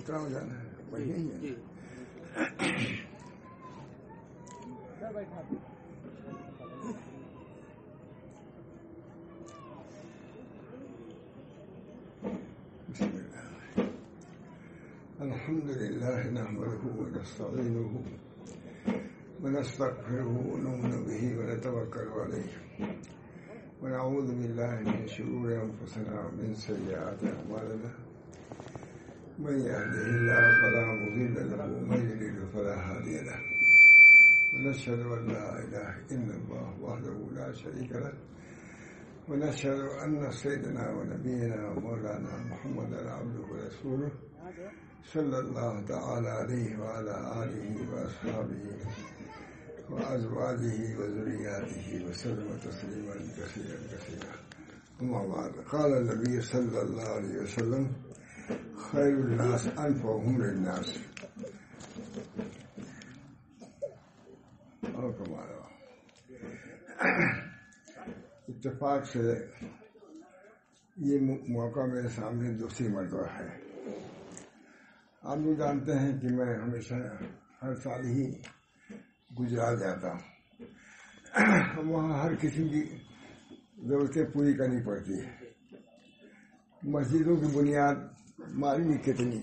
کتنا ہو جانا ہے وہی ہے. الحمد لله نحمده ونستعينه ونستغفره ونؤمن به ونتوكل عليه ونعوذ بالله من شرور أنفسنا ومن سيئات أعمالنا من يهده الله فلا مضل له ومن يضلل فلا هادي له ونشهد أن لا إله إلا الله وحده لا شريك له ونشهد أن سيدنا ونبينا ومولانا محمدا عبده ورسوله صلى الله تعالى عليه وعلى آله وأصحابه وأزواجه وذرياته وسلم تسليما كثيرا كثيرا. أما بعد، قال النبي صلى الله عليه وسلم خير الناس أنفعهم للناس. اور کمایا اتفاق سے یہ موقع میرے سامنے دوسری مرتبہ ہے. آپ بھی جانتے ہیں کہ میں ہمیشہ ہر سال ہی گجرات جاتا ہوں. وہاں ہر قسم کی ضرورتیں پوری کرنی پڑتی ہے. مسجدوں کی بنیاد معلوم کتنی.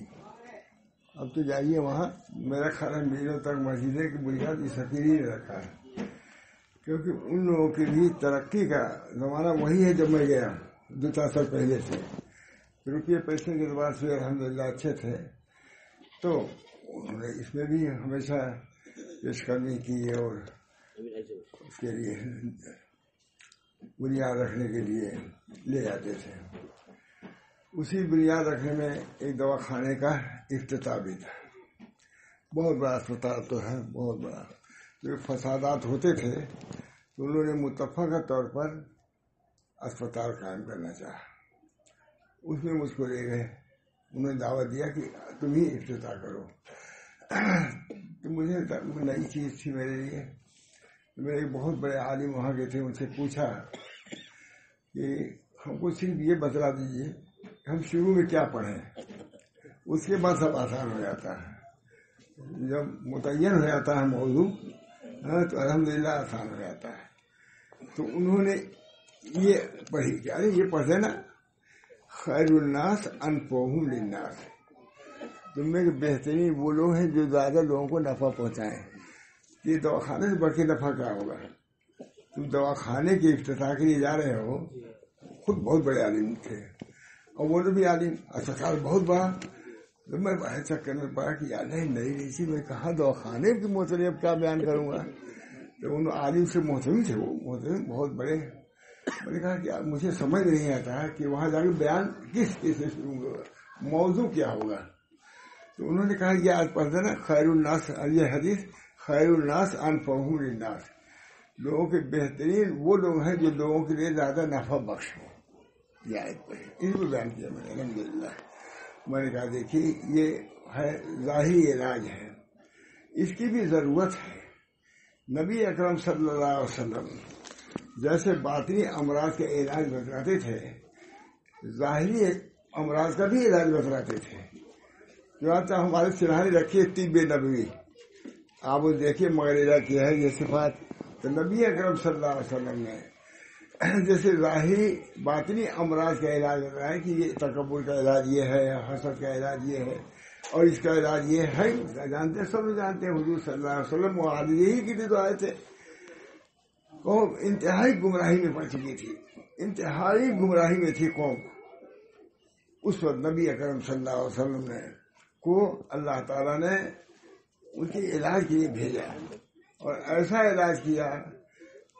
اب تو جائیے وہاں، میرا خیال ہے میلوں تک مسجدیں کی بنیاد اس حقیقی ہی رکھا ہے، کیونکہ ان لوگوں کی بھی ترقی کا زمانہ وہی ہے جب میں گیا 2-4 سال پہلے سے. روپیے پیسے کے اعتبار سے الحمدللہ اچھے تھے، تو انہوں نے اس میں بھی ہمیشہ پیش قدمی کی اور اس کے لیے بنیاد رکھنے کے لیے لے جاتے تھے. اسی بنیاد رکھنے میں ایک دواخانے کا افتتاح بھی تھا. بہت بڑا اسپتال تو ہے، بہت بڑا. جو فسادات ہوتے تھے تو انہوں نے متفقہ طور پر اسپتال قائم کرنا چاہا. اس میں مجھ کو لے گئے، انہوں نے دعوت دیا کہ تم ہی افتتاح کرو. تو مجھے نئی چیز تھی میرے لیے. میرے ایک بہت بڑے عالم وہاں گئے تھے، ان سے پوچھا کہ ہم کو صرف یہ بتلا دیجیے ہم شروع میں کیا پڑھیں، اس کے بعد سب آسان ہو جاتا ہے. جب متعین ہو جاتا ہے موضوع تو الحمدللہ آسان ہو جاتا ہے. تو انہوں نے یہ پڑھی کہ ارے یہ پڑھ دینا، خیر الناس انفعهم للناس. تم میں بہترین وہ لوگ ہیں جو زیادہ لوگوں کو نفع پہنچائیں. یہ دواخانے سے بڑھ کے نفع کیا ہوگا؟ تم دواخانے کے افتتاح کے لیے جا رہے ہو. خود بہت بڑے عالم تھے اور وہ بھی عالم، اسپتال بہت بڑا. تو میں باہر چکر میں پڑا کہ یار نئی چیز میں کہاں دواخانے کی محترم کیا بیان کروں گا. تو ان عالم سے محترم تھے، وہ محترم بہت بڑے. میں نے کہا کہ مجھے سمجھ نہیں آتا ہے کہ وہاں جا کے بیان کس سے شروع ہوگا، موضوع کیا ہوگا. تو انہوں نے کہا یہ آج پڑھ دینا خیر الناس، یہ حدیث خیر الناس انفعهم للناس. لوگوں کے بہترین وہ لوگ ہیں جو لوگوں کے لیے زیادہ نفع بخش ہو. یہ آیت پڑھی، اس کو بیان کیا میں نے الحمدللہ. میں نے کہا دیکھیے یہ ہے ظاہری علاج ہے، اس کی بھی ضرورت ہے. نبی اکرم صلی اللہ علیہ وسلم جیسے باطنی امراض کے علاج بتلاتے تھے، ظاہری امراض کا بھی علاج بتلاتے تھے. جو آتا ہمارے سرحانی رکھی ہے طب نبوی، آپ وہ دیکھیے مغربہ کیا ہے یہ صفات. تو نبی اکرم صلی اللہ علیہ وسلم نے جیسے ظاہری باطنی امراض کا علاج بتایا کہ یہ تکبر کا علاج یہ ہے، حسد کا علاج یہ ہے، اور اس کا علاج یہ ہے. جانتے سب لوگ جانتے ہیں حضور صلی اللہ علیہ وسلم وہ عادی یہی کی تو آئے تھے. قوم انتہائی گمراہی میں پڑ چکی تھی، انتہائی گمراہی میں تھی قوم. اس وقت نبی اکرم صلی اللہ علیہ وسلم نے کو اللہ تعالیٰ نے ان کے علاج کے لیے بھیجا، اور ایسا علاج کیا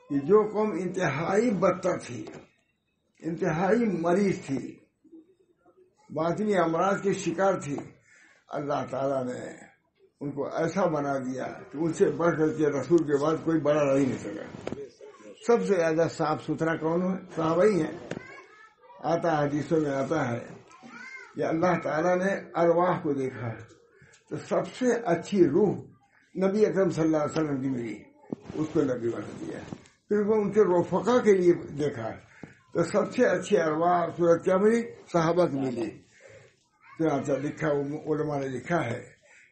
کہ جو قوم انتہائی بدتر تھی، انتہائی مریض تھی، باطنی امراض کے شکار تھی، اللہ تعالیٰ نے ان کو ایسا بنا دیا کہ ان سے بڑھ کر کے رسول کے بعد کوئی بڑا رہ نہیں سکا. سب سے زیادہ صاف ستھرا کون ہے؟ صحابہ ہی ہیں. آتا ہے حدیثوں میں آتا ہے کہ اللہ تعالیٰ نے ارواح کو دیکھا تو سب سے اچھی روح نبی اکرم صلی اللہ علیہ وسلم کی ملی، اس کو نبی بنا دیا. پھر وہ ان کے رفقا کے لیے دیکھا تو سب سے اچھی ارواح صورت کیا ملی؟ صحابہ کی ملی. چنانچہ لکھا علماء نے لکھا ہے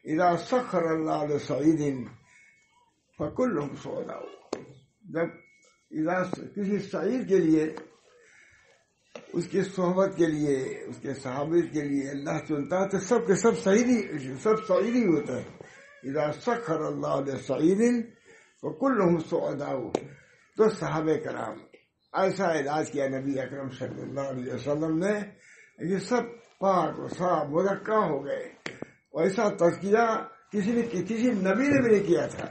اذا سخر اللہ لسعید فکلہم سعداء، جب کسی سعید کے لیے، اس کی صحبت کے لیے، اس کے صحابت کے لیے اللہ چنتا ہے تو سب کے سب سعید ہی ہوتا ہے. اذا سخر اللہ لسعید فکلہم سعداء، تو صحابہ کرام ایسا اعزاز کیا نبی اکرم صلی اللہ علیہ وسلم نے، یہ سب پاک و صاف مزکا ہو گئے. ایسا تزکیہ کسی نبی نے بھی نہیں کیا تھا.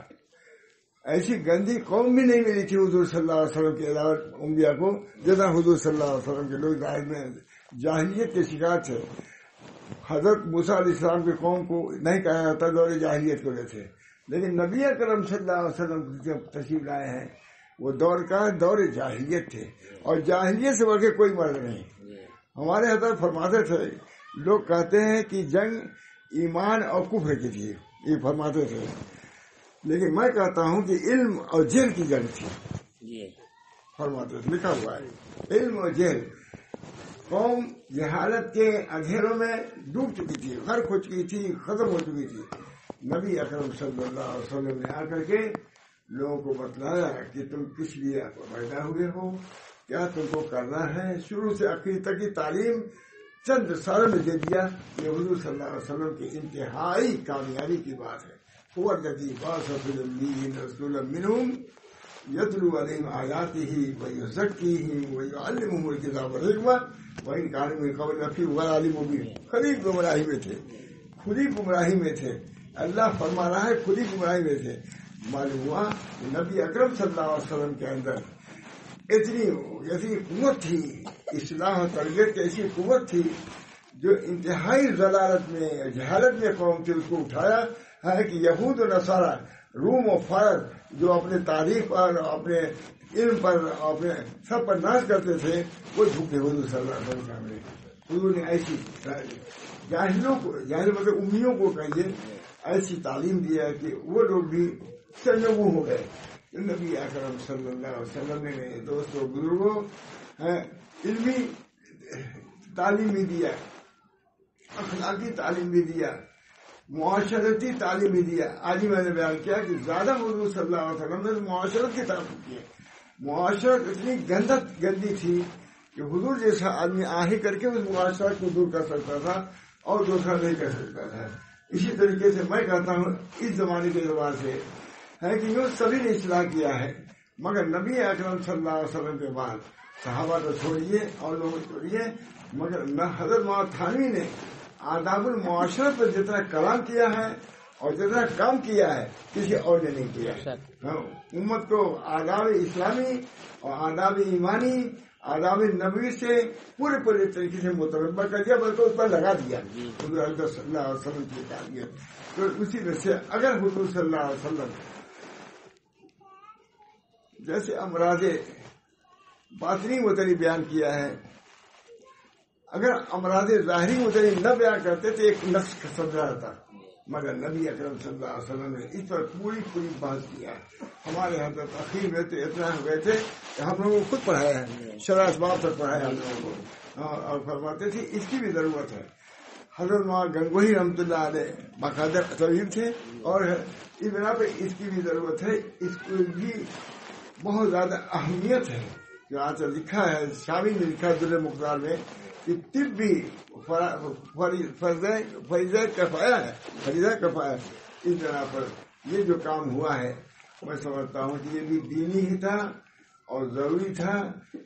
ایسی گندی قوم بھی نہیں ملی تھی حضور صلی اللہ علیہ وسلم کے علاوہ انبیاء کو، جتنا حضور صلی اللہ علیہ وسلم کے لوگ ظاہر میں جاہلیت کے شکار تھے. حضرت موسیٰ علیہ السلام کی قوم کو نہیں کہا جاتا دور جاہلیت کو لے تھے، لیکن نبی اکرم صلی اللہ علیہ وسلم جب تشریف لائے ہیں وہ دور جاہلیت تھے، اور جاہلیت سے بڑھ کے کوئی مرض نہیں. ہمارے حضرت فرماتے تھے، لوگ کہتے ہیں کہ جنگ ایمان اور کفر کی تھی، یہ فرماتے تھے، لیکن میں کہتا ہوں کہ علم اور جہل کی جنگ تھی. فرماتے تھے، لکھا ہوا ہے علم اور جہل. قوم جہالت کے اندھیروں میں ڈوب چکی تھی، غرق ہو چکی تھی، ختم ہو چکی تھی. نبی اکرم صلی اللہ علیہ وسلم نے آ کر کے لوگوں کو بتلایا کہ تم کس لیے پیدا ہوئے ہو، کیا تم کو کرنا ہے. شروع سے آخر تک کی تعلیم چند سالوں میں دے دیا. یہ حضور صلی اللہ علیہ وسلم کی انتہائی کامیابی کی بات ہے. هو الذي بعث في الأميين رسولا منهم يتلو عليهم آياته ويزكيهم ويعلمهم الكتاب والحكمة وإن كانوا من قبل لفي ضلال مبين. خود گمراہی میں تھے. اللہ فرما رہا ہے خود ہی گمراہی میں تھے. معلوم ہوا کہ نبی اکرم صلی اللہ علیہ وسلم کے اندر اتنی قوت تھی، اصلاح و تربیت کی ایسی قوت تھی جو انتہائی ضلالت میں جہالت میں قوم تھی، اس کو اٹھایا ہے کہ یہود و نصارہ، روم و فارس جو اپنے تاریخ پر، اپنے علم پر، اپنے سب پر ناز کرتے تھے، وہ جھکے حضور صلی اللہ علیہ وسلم سامنے. حضور نے ایسی جاہلوں کو، جاہل مطلب امیوں کو کہیے، ایسی تعلیم دیا کہ وہ لوگ بھی سرنگو ہو گئے. نبی اکرم صلی اللہ علیہ وسلم نے میرے دوستوں بزرگوں علمی تعلیم بھی دیا، اخلاقی تعلیم بھی دیا، معاشرتی تعلیم بھی دیا. آج ہی میں نے بیان کیا کہ زیادہ حضور صلی اللہ علیہ وسلم نے معاشرت کی طرف کی. معاشرت اتنی گندی تھی کہ حضور جیسا آدمی آہی کر کے اس معاشرت کو دور کر سکتا تھا اور دوسرا نہیں کر سکتا تھا. اسی طریقے سے میں کہتا ہوں اس زمانے کے اعتبار سے ہے کہ یوں سبھی نے اصلاح کیا ہے، مگر نبی اکرم صلی اللہ علیہ وسلم کے بعد صحابہ کو چھوڑیے اور لوگوں کو چھوڑیے، مگر حضرت مولانا تھانوی نے آداب المعاشرت پر جتنا کلام کیا ہے اور جتنا کام کیا ہے کسی اور نے نہیں کیا. امت کو آداب اسلامی اور آداب ایمانی، آداب نبوی سے پورے طریقے سے متربع کر دیا، بلکہ اس پر لگا دیا حضور صلی اللہ علیہ وسلم کی تعلیمات. تو اسی میں سے اگر حضور صلی اللہ علیہ وسلم جیسے امراض باطنی متعلق بیان کیا ہے، اگر امراض ظاہری متعلق نہ بیان کرتے تو ایک نقص سمجھا جاتا، مگر نبی اکرم صلی اللہ علیہ وسلم نے اس پر پوری بحث کیا. ہمارے حضرت اخیر میں تو اتنا ہو گئے تھے کہ ہم لوگوں کو خود پڑھایا ہے، شرح اسباب تک پڑھایا ہم لوگوں کو، اور فرماتے تھے اس کی بھی ضرورت ہے. حضرت مولانا گنگوہی رحمۃ اللہ علیہ باقاعدہ طبیب تھے، اور اس بنا پہ اس کی بھی ضرورت ہے. اس کو بھی بہت زیادہ اہمیت ہے. جو آج لکھا ہے شامی نے لکھا ہے دل مختار میں کہ طب بھی فریضہ کفایہ ہے. اس طرح پر یہ جو کام ہوا ہے میں سمجھتا ہوں کہ یہ بھی دینی ہی تھا اور ضروری تھا،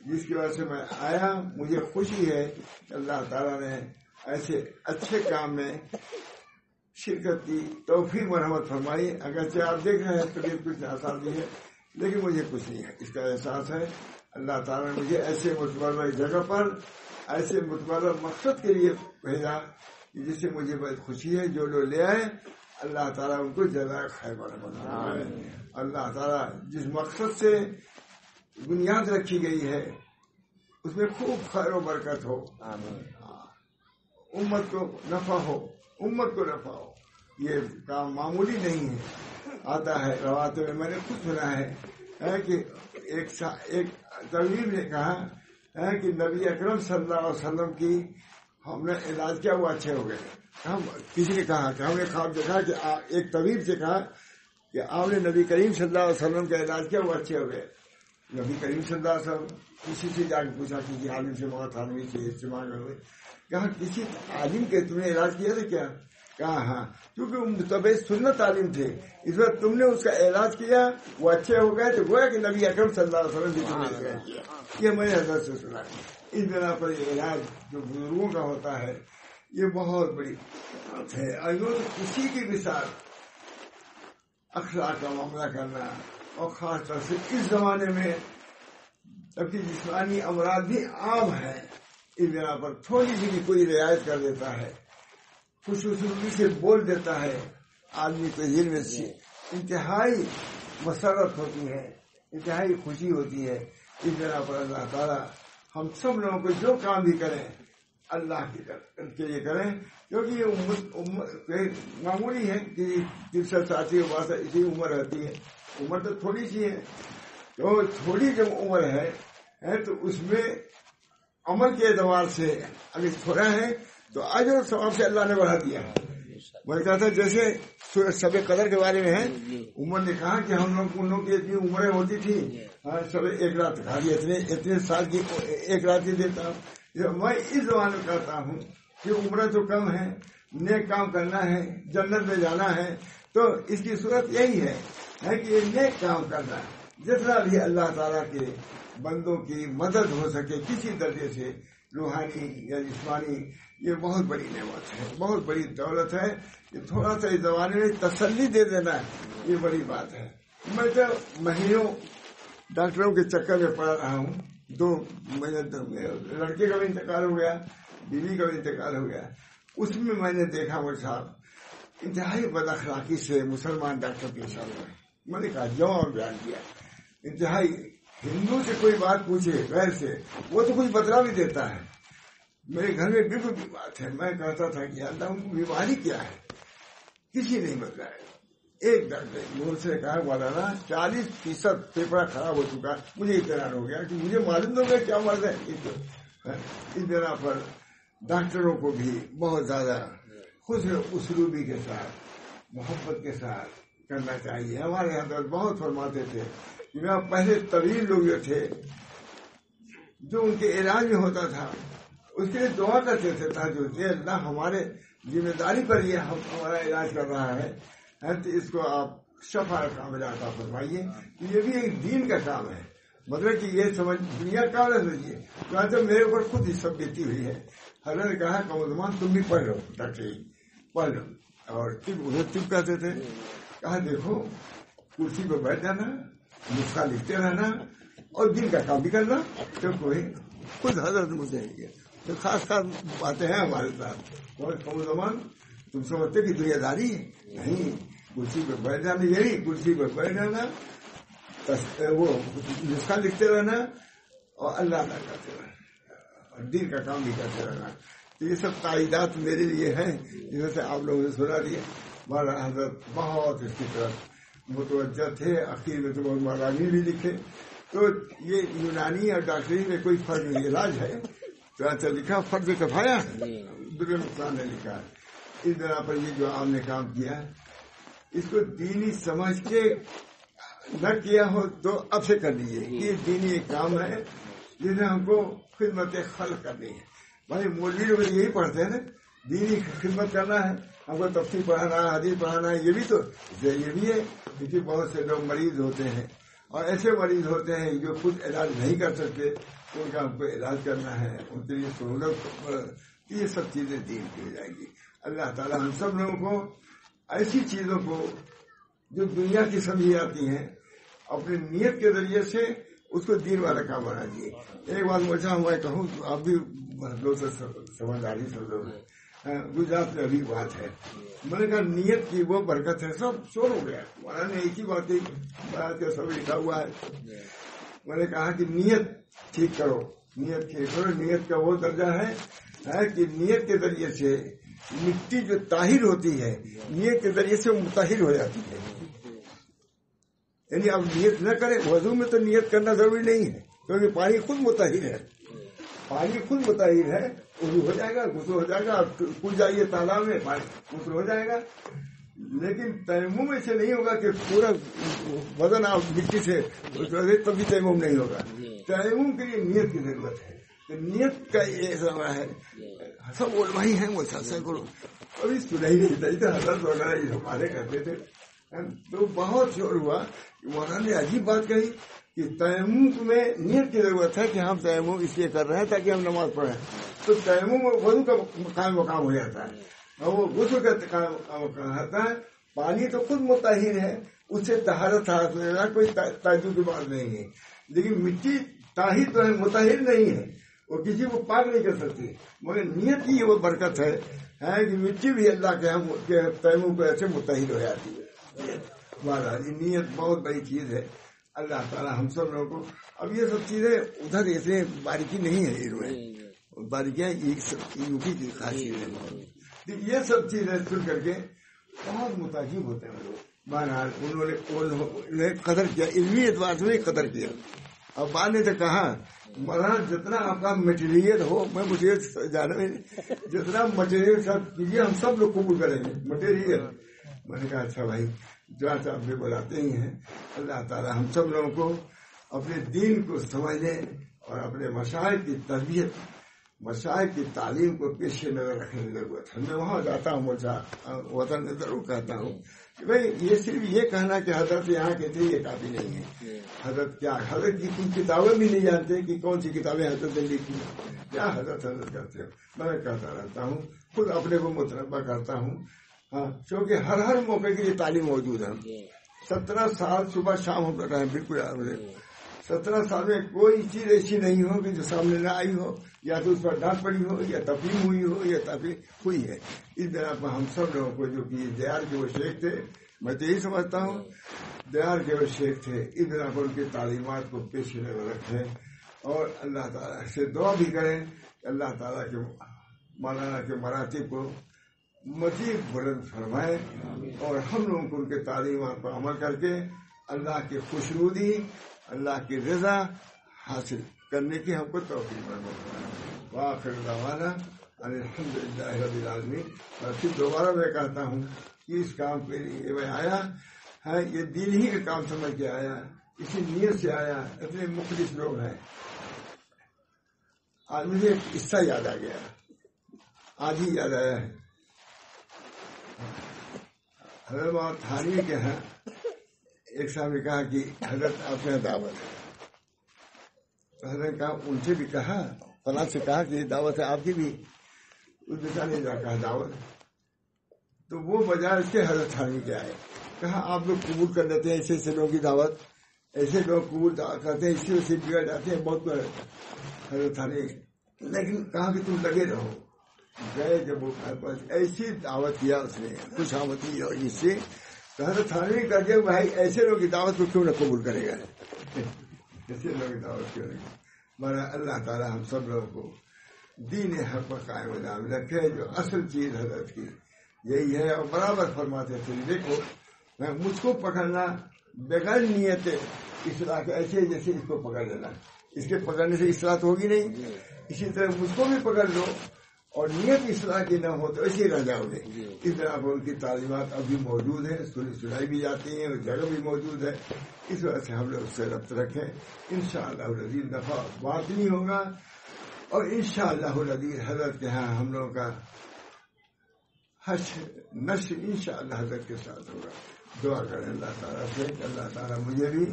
جس کی وجہ سے میں آیا. مجھے خوشی ہے کہ اللہ تعالیٰ نے ایسے اچھے کام میں شرکت کی توفیق مرحمت فرمائی. اگرچہ آپ دیکھ رہے ہیں طبیعت کچھ آسان نہیں ہے، لیکن مجھے کچھ نہیں ہے، اس کا احساس ہے. اللہ تعالیٰ نے مجھے ایسے متبادل جگہ پر ایسے متبادل مقصد کے لیے بھیجا جس سے مجھے بہت خوشی ہے. جو لوگ لے آئے اللہ تعالیٰ ان کو جزائے خیر بنائے. اللہ تعالیٰ جس مقصد سے بنیاد رکھی گئی ہے اس میں خوب خیر و برکت ہو، امت کو نفع ہو. یہ کام معمولی نہیں ہے. آتا ہے روایتوں میں، میں نے خود سنا ہے کہ ایک طبیب نے کہا ہے کہ نبی اکرم صلی اللہ علیہ وسلم کی ہم نے علاج کیا وہ اچھے ہو گئے. ہم کسی نے کہا کہ ہم نے خواب دیکھا کہ ایک طبیب سے کہا کہ آپ نے نبی کریم صلی اللہ علیہ وسلم کا علاج کیا وہ اچھے ہو گئے. نبی کریم صلی اللہ علیہ وسلم کسی سے جا کے پوچھا کہ عالم سے بہت آدمی سے اجتماع میں ہوئے, کہا کسی عالم کے تم نے علاج کیا تھا کیا؟ کہا ہاں, کیونکہ وہ متبع سنت عالم تھے, اس وقت تم نے اس کا علاج کیا وہ اچھے ہو گئے تو گویا کہ نبی اکرم صلی اللہ علیہ وسلم بھی تم نے علاج کیا. یہ میں نے حضرت سے سنا. اس بنا پر یہ علاج جو بزرگوں کا ہوتا ہے یہ بہت بڑی بات ہے. کسی کی بھی ساتھ اخلاق کا معاملہ کرنا, اور خاص طور سے اس زمانے میں جبکہ جسمانی امراض بھی عام ہے, اس بنا پر تھوڑی سی بھی کوئی رعایت کر دیتا ہے, خصوصی سے بول دیتا ہے, آدمی کو دل میں انتہائی مسرت ہوتی ہے, انتہائی خوشی ہوتی ہے. اس بنا پر اللہ تعالیٰ ہم سب لوگوں کو جو کام بھی کریں اللہ کی طرف کے لیے کریں, کیونکہ یہ معمولی ہے کہ 63 62 اسی عمر رہتی ہے. عمر تو تھوڑی سی ہے, تو تھوڑی جب عمر ہے تو اس میں عمل کے اعتبار سے اگر تھوڑا ہے تو اجر و ثواب سے اللہ نے بڑھا دیا. میں کہا تھا جیسے شب قدر کے بارے میں ہے, عمر نے کہا کہ ہم لوگ ان لوگوں کی اتنی عمریں ہوتی تھی, سب ایک رات خالی اتنے سال کی ایک رات ہی دیتا ہوں. میں اس زمانے میں کہتا ہوں کہ عمریں تو کم ہے, نیک کام کرنا ہے, جنت میں جانا ہے, تو اس کی صورت یہی ہے کہ یہ نیک کام کرنا ہے. جتنا بھی اللہ تعالیٰ کے بندوں کی مدد ہو سکے کسی درجے سے, روحانی یا جسمانی, یہ بہت بڑی نعمت ہے, بہت بڑی دولت ہے. یہ تھوڑا سا اس زمانے میں تسلی دے دینا ہے, یہ بڑی بات ہے. میں تو مہینوں ڈاکٹروں کے چکر میں پڑ رہا ہوں. 2 مہینے لڑکے کا بھی انتقال ہو گیا, بیوی کا بھی انتقال ہو گیا. اس میں نے دیکھا وہ صاحب انتہائی بد اخلاقی سے مسلمان ڈاکٹر پیش آ گئے. میں نے کہا جو اور بیان کیا, انتہائی ہندو سے کوئی بات پوچھے غیر سے وہ تو کچھ بدلا بھی دیتا ہے. میرے گھر میں بالکل بھی بات ہے, میں کہتا تھا کہ اللہ ان کو بیماری کیا ہے, کسی نہیں بدلا ہے. ایک ڈاکٹر مجھ سے کہا مولانا 40% پیپر خراب ہو چکا. مجھے اطمینان ہو گیا کہ مجھے معلوم ہو گیا کیا مرض ہے. اس بنا پر ڈاکٹروں کو بھی بہت زیادہ حسن اسلوبی کے ساتھ محبت کے ساتھ کرنا چاہیے. ہمارے یہاں تو بہت فرماتے تھے کہ پہلے طویل لوگ جو تھے جو ان کے علاج میں ہوتا تھا اس کے لیے دعا کرتے تھے تاجو اللہ ہمارے ذمہ داری پر یہ ہمارا علاج کر رہا ہے تو اس کو آپ شفا کاملہ عطا فرمائیے. یہ بھی ایک دین کا کام ہے, مطلب کہ یہ سمجھ دنیا کا نہ سمجھیے. تو میرے اوپر خود یہ سب بیتی ہوئی ہے. حضرت نے کہا کمزمان تم بھی پڑھ لو, ڈاکٹری پڑھ لو. اور چپ کہتے تھے, کہا دیکھو کرسی پہ بیٹھ جانا, نسخہ لکھتے رہنا اور دن کا کام بھی کرنا. تو کوئی خود حضرت مجھے تو خاص باتیں ہیں ہمارے ساتھ. اور کمزمان تم سمجھتے کہ دنیا داری ہے نہیں, کرسی پہ بیٹھ جانا, یہی کرسی پہ بیٹھ جانا, وہ نسخہ لکھتے رہنا اور اللہ کرتے رہنا اور دین کا کام بھی کرتے رہنا. تو یہ سب تائیدات میرے لیے ہیں جیسے آپ لوگوں نے سنا دیا. مولانا حضرت بہت اس کی طرف متوجہ تھے, اخیر میں تو بہت مولانا بھی لکھے. تو یہ یونانی اور ڈاکٹری میں کوئی فرق نہیں, علاج ہے. تو ایسا لکھا فرض کفایا در نقصان نے لکھا. اس بنا پر یہ جو آپ نے کام کیا اس کو دینی سمجھ کے نہ کیا ہو تو اب سے کر لیجیے. یہ دینی ایک کام ہے جس میں ہم کو خدمت خلق کرنی ہے. بھائی مولوی لوگ یہی پڑھتے ہیں نا, دینی خدمت کرنا ہے, ہم کو تفسیر پڑھانا ہے, حدیث پڑھانا ہے. یہ بھی تو یہ بھی ہے کیونکہ بہت سے لوگ مریض ہوتے ہیں اور ایسے مریض ہوتے ہیں جو خود علاج نہیں کر سکتے, ان کا ہم کو علاج کرنا ہے, ان کے لیے سہولت. یہ سب چیزیں دین کی ہو جائیں گی. اللہ تعالیٰ ہم سب لوگوں کو ایسی چیزوں کو جو دنیا کی سمجھی آتی ہیں اپنی نیت کے ذریعے سے اس کو دین والا کام بنا دیے. ایک بات مجھے میں کہوں تو آپ بھی دوست سمجھداری سب لوگ ہیں. گجرات میں ابھی بات ہے, میں نے کہا نیت کی وہ برکت ہے. سب شور ہو گیا, مولانا نے ایک ہی بات کی, سب لکھا ہوا ہے. میں نے کہا کہ نیت ٹھیک کرو, نیت ٹھیک کرو. نیت کا وہ درجہ ہے کہ نیت کے ذریعے سے مٹی جو طاہر ہوتی ہے نیت کے ذریعے سے وہ مطہر ہو جاتی ہے. یعنی اب نیت نہ کرے, وضو میں تو نیت کرنا ضروری نہیں ہے کیونکہ پانی خود مطہر ہے. پانی خود متحر ہے، وضو ہو جائے گا، غسل ہو جائے گا، کود جائیے تالاب میں غسل ہو جائے گا. لیکن تیمم ایسے نہیں ہوگا کہ پورا بدن آپ مٹی سے تبھی تیمم نہیں ہوگا. تیمم کے لیے نیت کی ضرورت ہے. نیت کا یہ سوال ہے. سب علمائی ہیں وہ سینکڑوں ابھی سنا ہی نہیں تھا، ادھر حضرت وغیرہ ہمارے کرتے تھے. تو بہت شور ہوا. مولانا نے عجیب بات کہی کہ تیمم میں نیت کی ضرورت ہے کہ ہم تیمم اس لیے کر رہے ہیں تاکہ ہم نماز پڑھیں. تو تیمم وضو کا قائم مقام ہو جاتا ہے اور وہ غسل کا قائم مقام ہوتا ہے. پانی تو خود مطہر ہے، اس سے طہارت حاصل ہوگا، کوئی تعجب کی بات نہیں ہے. لیکن مٹی طاہر تو ہے، مطہر نہیں ہے، وہ کسی کو پاک نہیں کر سکتی. مگر نیت کی وہ برکت ہے کہ مٹی بھی اللہ کے تیمم کو ایسے مطہر ہو جاتی ہے. نیت بہت بڑی چیز ہے. اللہ تعالیٰ ہم سب لوگوں کو، اب یہ سب چیزیں ادھر ایسے باریکی نہیں ہے، باریکیاں یوں کی خاصیت ہے. یہ سب چیزیں سن کر کے بہت متعجب ہوتے ہیں لوگ. بہرحال انہوں نے قدر کیا، علمی اعتبار سے نہیں قدر کیا. اب بعد نے تو کہا مولانا جتنا آپ کا مٹیریل ہو، میں مجھے جانا جتنا مٹیریل سب کیجیے، ہم سب لوگ قبول کریں گے مٹیریل. میں نے کہا اچھا بھائی جو آپ بھی بلاتے ہی ہیں. اللہ تعالیٰ ہم سب لوگوں کو اپنے دین کو سمجھنے اور اپنے مشائخ کی تربیت، مشائخ کی تعلیم کو پیش نظر رکھنے کی ضرورت ہے. میں وہاں جاتا ہوں، وطن میں ضرور کہتا ہوں کہ بھائی یہ صرف یہ کہنا کہ حضرت یہاں کے تھے یہ کافی نہیں ہے. حضرت کیا، حضرت کی کچھ کتابیں بھی نہیں جانتے کہ کون سی کتابیں حضرت نے لکھی، کیا حضرت کرتے ہو. میں کہتا رہتا ہوں، خود اپنے کو متنبع کرتا ہوں. ہاں، کیونکہ ہر موقع کے لیے تعلیم موجود ہے. 17 سال صبح شام ہم رہے ہیں، بالکل 17 سال میں کوئی چیز ایسی نہیں ہو کہ جو سامنے نہ آئی ہو، یا تو اس پر ڈانٹ پڑی ہو، یا تفہیم ہوئی ہو، یا تفہیم ہوئی ہے. اس بنا پر ہم سب لوگوں کو، جو کہ دیار کے وہ شیخ تھے، میں تو یہی سمجھتا ہوں دیار کے وہ شیخ تھے، اس بنا پر ان کی تعلیمات کو پیش نظر رکھیں اور اللہ تعالیٰ سے دعا بھی کریں کہ اللہ تعالیٰ کے مولانا کے مراتب کو مزید بلند فرمائے اور ہم لوگوں کو ان کے تعلیمات پر عمل کر کے اللہ کی خوشنودی، اللہ کی رضا حاصل کرنے کی ہم کو توفیق فرمائے. وآخر دعوانا الحمدللہ رب العالمین. اور پھر دوبارہ میں کہتا ہوں کہ اس کام کے لیے میں آیا ہے، یہ دین ہی کا کام سمجھ کے آیا، اسی نیت سے آیا. اتنے مخلص لوگ ہیں. آج مجھے ایک قصہ یاد آ گیا، آج ہی یاد آیا ہے. حضرت محمد تھانوی کے ہیں ایک صاحب نے کہا کہ حضرت آپ کے یہاں دعوت ہے. حضرت نے کہا، ان سے بھی کہا، فلاں سے کہا کہ دعوت ہے آپ کی بھی. اس بیچارے نے کہا دعوت. تو وہ بجائے اس کے حضرت تھانوی کے آئے. کہا آپ لوگ قبول کر لیتے ہیں ایسے ایسے لوگوں کی دعوت، ایسے لوگ قبول کرتے ہیں، اسی وجہ سے بگڑ جاتے ہیں بہت. حضرت تھانوی لیکن کہا کہ تم لگے رہو. گئے جب وہ گھر پر ایسی دعوت کیا اس نے خوش آمدی اور اس سے حضرت تھانوی کر کے بھائی ایسے لوگ کی دعوت کو کیوں نہ قبول کرے گا، ایسے لوگ کی دعوت کیوں نہیں. مگر اللہ تعالیٰ ہم سب لوگوں کو دین حق پر قائم و دائم رکھے. جو اصل چیز حضرت کی یہی ہے. اور برابر فرماتے تھے دیکھو میں مجھ کو پکڑنا بغیر نیت اصلاح کے ایسے جیسے اس کو پکڑ لینا، اس کے پکڑنے سے اصلاح تو ہوگی نہیں. اسی طرح مجھ کو بھی پکڑ لو اور نیت اصلاح کی نہ ہو تو ایسے ہی رہ جاؤ گے. اس طرح پر ان کی تعلیمات ابھی موجود ہیں، سنائی بھی جاتی ہیں اور جگہ بھی موجود ہے. اس وجہ سے ہم لوگ اس سے ربط رکھیں. انشاءاللہ العزیز دفعہ بات نہیں ہوگا اور انشاءاللہ العزیز حضرت کے ہاں ہم لوگوں کا حشر نشر انشاءاللہ حضرت کے ساتھ ہوگا. دعا کریں اللہ تعالیٰ سے کہ اللہ تعالیٰ مجھے بھی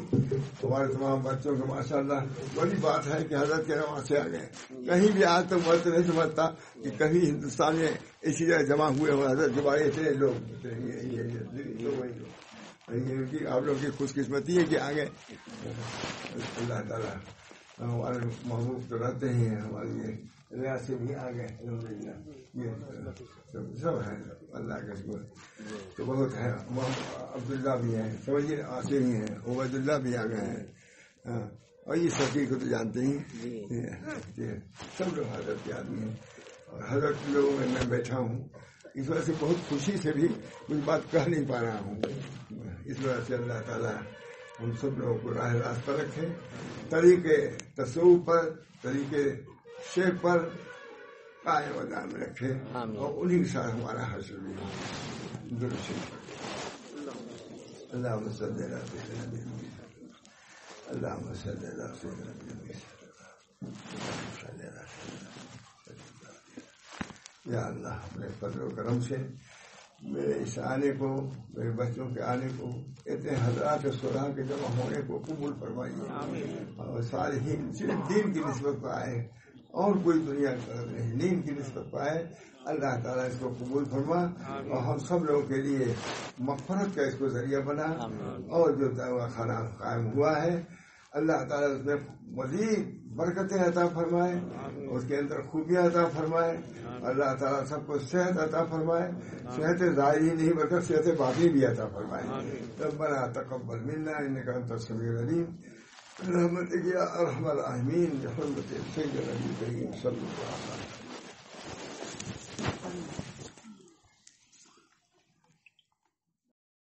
ہمارے تمام بچوں کو ماشاءاللہ. بڑی بات ہے کہ حضرت کے رواں سے آ گئے. کہیں بھی آج تک میں تو نہیں سمجھتا کہ کہیں ہندوستان میں اسی جگہ جمع ہوئے ہوئے حضرت جمع اتنے لوگ. آپ لوگوں کی خوش قسمتی ہے کہ آ گئے. اللہ تعالیٰ ہمارے محبوب تو رہتے ہی ہیں، ہمارے ریاض سے بھی آ گئے الحمدللہ. یہ سب ہے اللہ کا شکر. تو بہت ہے. عبداللہ بھی ہیں، سمجھیے آتے ہی ہیں، عبید اللہ بھی آ گئے ہیں. اور یہ سفیر کو تو جانتے ہی سب لوگ حضرت کے آدمی ہیں. اور حضرت لوگوں میں بیٹھا ہوں، اس وجہ سے بہت خوشی سے بھی کچھ بات کہہ نہیں پا رہا ہوں. اس وجہ سے اللہ تعالیٰ ہم سب لوگوں کو راہ راستہ رکھے، طریقے تصوف پر، طریقے شیپ پر قائم و دائم رکھے اور انہیں کے ساتھ ہمارا حشر بھی ہو. درست اللہم صلی علی سیدنا محمد اللہم صلی علی سیدنا محمد. یا اللہ اپنے فضل و کرم سے میرے اس آنے کو، میرے بچوں کے آنے کو، اتنے حضرات صلحاء کے جمع ہونے کو قبول فرمائیے. اور صالحین صرف دین کی نسبت پر آئے اور کوئی دنیا کا نہیں، دین کی نسبت پر آئے. اللہ تعالیٰ اس کو قبول فرما اور ہم سب لوگوں کے لیے مغفرت کا اس کو ذریعہ بنا. اور جو دعویٰ خانہ قائم ہوا ہے اللہ تعالیٰ اس میں مزید برکتیں عطا فرمائے، اس کے اندر خوبیاں عطا فرمائے. اللہ تعالیٰ سب کو صحت عطا فرمائے، صحت ظاہری نہیں بلکہ صحت باطنی بھی عطا فرمائے. ربنا تقبل منا انک انت السمیع العلیم برحمتک یا ارحم الراحمین بحرمت سیدنا نبی کریم صلی اللہ علیہ وسلم.